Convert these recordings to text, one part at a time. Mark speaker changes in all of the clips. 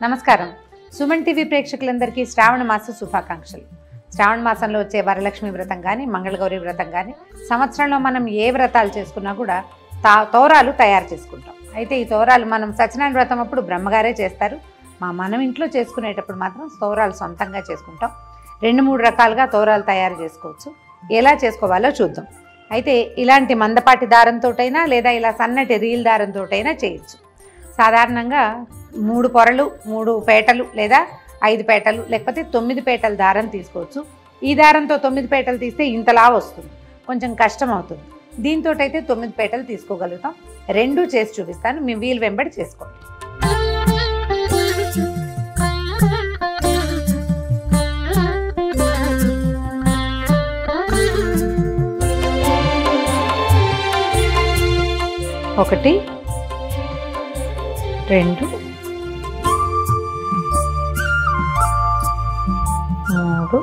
Speaker 1: నమస్కారం. సుమన్ టీవీ ప్రేక్షకులందరికీ శ్రావణ మాస శుభాకాంక్షలు. శ్రావణ మాసంలో వచ్చే వరలక్ష్మి వ్రతం కానీ మంగళగౌరి వ్రతం కానీ సంవత్సరంలో మనం ఏ వ్రతాలు చేసుకున్నా కూడా తోరాలు తయారు చేసుకుంటాం. అయితే ఈ తోరాలు మనం సత్యనారాయణ వ్రతం అప్పుడు బ్రహ్మగారే చేస్తారు. మనం ఇంట్లో చేసుకునేటప్పుడు మాత్రం తోరాలు సొంతంగా చేసుకుంటాం. 2-3 రకాలుగా తోరాలు తయారు చేసుకోవచ్చు. ఎలా చేసుకోవాలో చూద్దాం. అయితే ఇలాంటి మందపాటి దారంతోటైనా లేదా ఇలా సన్నటి రీల్ దారంతోటైనా చేయొచ్చు. సాధారణంగా 3 పొరలు 3 పేటలు లేదా 5 పేటలు లేకపోతే 9 పేటల దారం తీసుకోవచ్చు. ఈ దారంతో 9 పేటలు తీస్తే ఇంతలా వస్తుంది, కొంచెం కష్టం అవుతుంది. దీంతో అయితే 9 పేటలు తీసుకోగలుగుతాం. 2 చేసి చూపిస్తాను, మీ వీలు వెంబడి చేసుకోండి. ఒకటి 2 3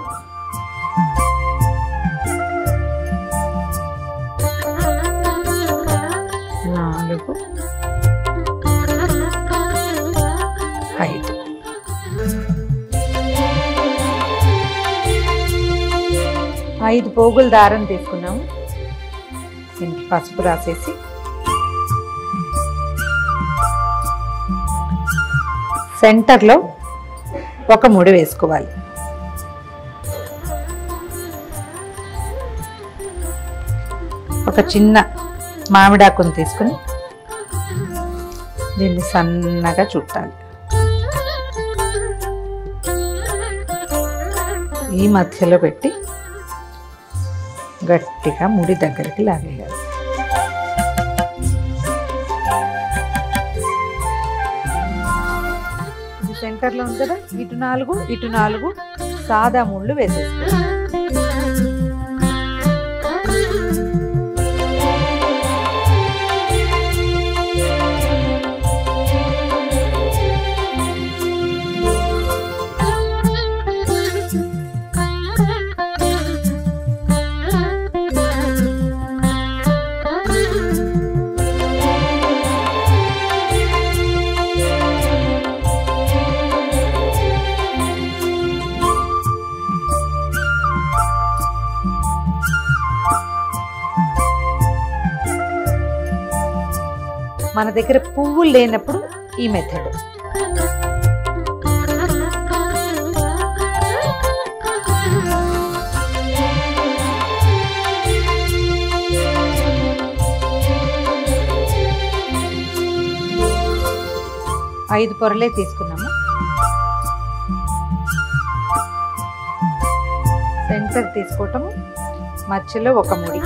Speaker 1: 4 5 5 పోగుల దారం తీసుకున్నాము. దీనికి పసుపు రాసేసి సెంటర్లో ఒక ముడి వేసుకోవాలి. ఒక చిన్న మామిడాకుని తీసుకుని దీన్ని సన్నగా చుట్టాలి. ఈ మధ్యలో పెట్టి గట్టిగా ముడి దగ్గరికి లాగేయాలి. సెంటర్లో ఉంది కదా, ఇటు 4 సాదా ముళ్ళు వేసేసుకోవాలి. మన దగ్గర పువ్వులు లేనప్పుడు ఈ మెథడ్. ఐదు పొరలే తీసుకున్నాము. సెంటర్ తీసుకోవటము, మధ్యలో ఒక ముడి.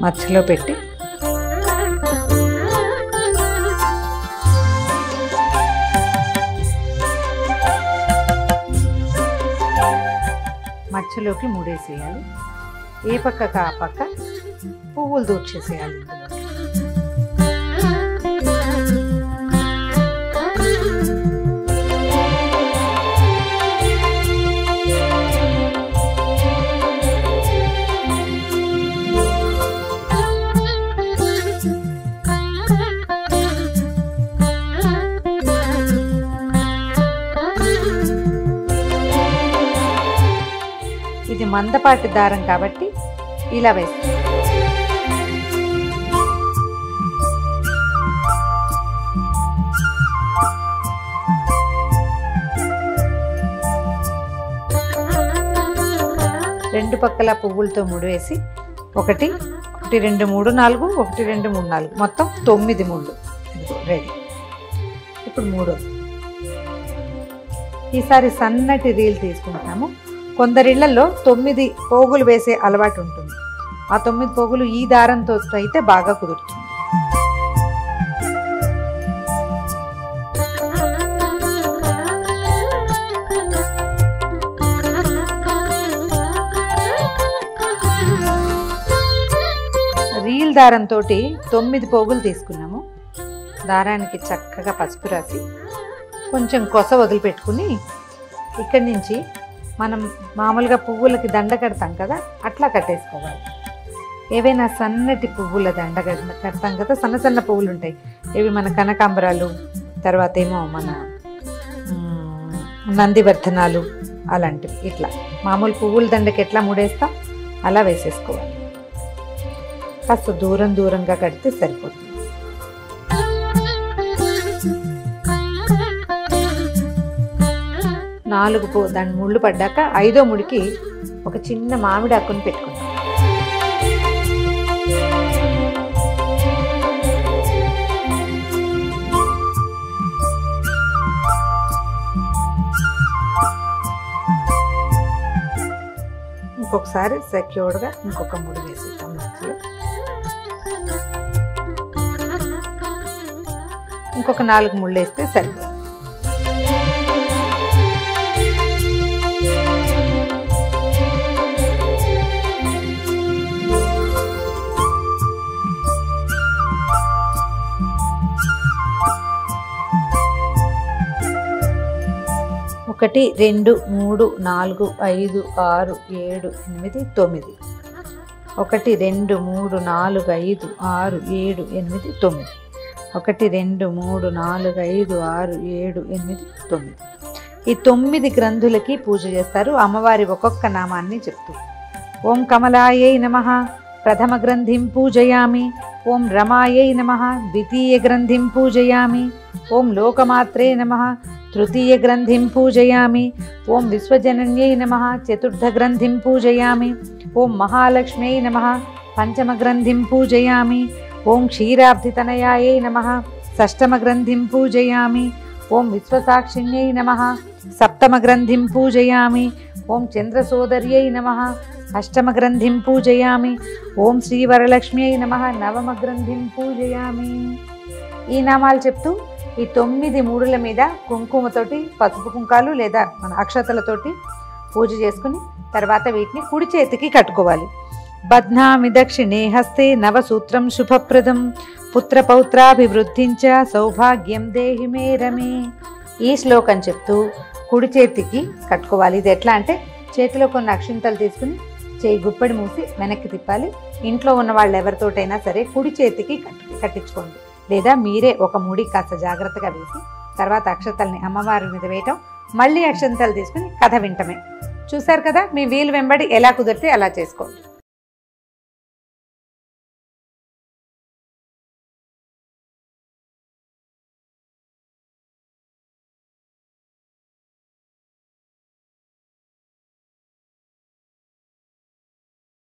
Speaker 1: మధ్యలో పెట్టి మధ్యలోకి ముడేసేయాలి. ఏ పక్కకు ఆ పక్క పువ్వులు దూర్చేసేయాలి. ఇది మందపాటి దారం కాబట్టి ఇలా వేస్తాం. రెండు పక్కల పువ్వులతో ముడివేసి 1 2 3 4 1 2 3 4 మొత్తం 9 ముళ్ళు రెడీ. ఇప్పుడు 3. ఈసారి సన్నటి రీల్ తీసుకుంటాము. కొందరిళ్లలో 9 పోగులు వేసే అలవాటు ఉంటుంది. ఆ 9 పోగులు ఈ దారంతో అయితే బాగా కుదురుతుంది. రీల్ దారంతో 9 పోగులు తీసుకున్నాము. దారానికి చక్కగా పసుపు రాసి కొంచెం కొస వదిలిపెట్టుకుని ఇక్కడి నుంచి మనం మామూలుగా పువ్వులకి దండ కడతాం కదా, అట్లా కట్టేసుకోవాలి. ఏవైనా సన్నటి పువ్వుల దండ కడతాం కదా, సన్న సన్న పువ్వులు ఉంటాయి, ఇవి మన కనకాంబరాలు, తర్వాత ఏమో మన నందివర్ధనాలు అలాంటివి. ఇట్లా మామూలు పువ్వుల దండకి ఎట్లా ముడేస్తాం అలా వేసేసుకోవాలి. కాస్త దూరంగా కడితే సరిపోతుంది. దాని ముళ్ళు పడ్డాక 5వ ముడికి ఒక చిన్న మామిడి ఆకుని పెట్టుకుంటాం. ఇంకొకసారి సెక్యూర్డ్గా ఇంకొక ముడి వేసేద్దాం. ఇంకొక 4 ముళ్ళు వేస్తే సరిపోతుంది. ఒకటి 2 3 4 5 6 7 8 9. 1 2 3 4 5 6 7 8 9. 1 2 3 4 5 6 7 8 9. ఈ 9 గ్రంథులకి పూజ చేస్తారు. అమ్మవారి ఒక్కొక్క నామాన్ని చెప్తూ ఓం కమలాయై నమః ప్రథమ గ్రంథిం పూజయామి, ఓం రమాయై నమః ద్వితీయ గ్రంథిం పూజయామి, ఓం లోకమాత్రే నమః తృతీయ గ్రంథిం పూజయామి, ఓం విశ్వజనన్యై నమః చతుర్థ గ్రంథిం పూజయామి, ఓం మహాలక్ష్మ్యై నమః పంచమ గ్రంథిం పూజయామి, ఓం క్షీరాబ్ధితనయాయై నమః షష్టమ గ్రంథిం పూజయామి, ఓం విశ్వసాక్షిణ్యై నమః సప్తమ గ్రంథిం పూజయామి, ఓం చంద్రసోదర్యై నమః అష్టమ గ్రంథిం పూజయామి, ఓం శ్రీవరలక్ష్మ్యై నమః నవమ గ్రంథిం పూజయామి. ఈ నామాలు చెప్తూ ఈ 9 మూడుల మీద కుంకుమతోటి, పసుపు కుంకాలు లేదా మన అక్షతలతోటి పూజ చేసుకుని తర్వాత వీటిని కుడి చేతికి కట్టుకోవాలి. బధ్నామి దక్షిణే హస్తే నవసూత్రం శుభప్రదం పుత్రపౌత్రాభివృద్ధించ సౌభాగ్యం దేహి మే రమే. ఈ శ్లోకం చెప్తూ కుడి చేతికి కట్టుకోవాలి. ఇది ఎట్లా అంటే చేతిలో కొన్ని అక్షింతలు తీసుకుని చేయి గుప్పడి మూసి వెనక్కి తిప్పాలి. ఇంట్లో ఉన్న వాళ్ళు ఎవరితోటైనా సరే కుడి చేతికి కట్టించుకోండి, లేదా మీరే ఒక ముడి కాస్త జాగ్రత్తగా వేసి తర్వాత అక్షతల్ని అమ్మవారి మీద వేయటం, మళ్ళీ అక్షంతలు తీసుకుని కథ వింటమే. చూశారు కదా, మీ వీలు వెంబడి ఎలా కుదిరితే అలా చేసుకోండి.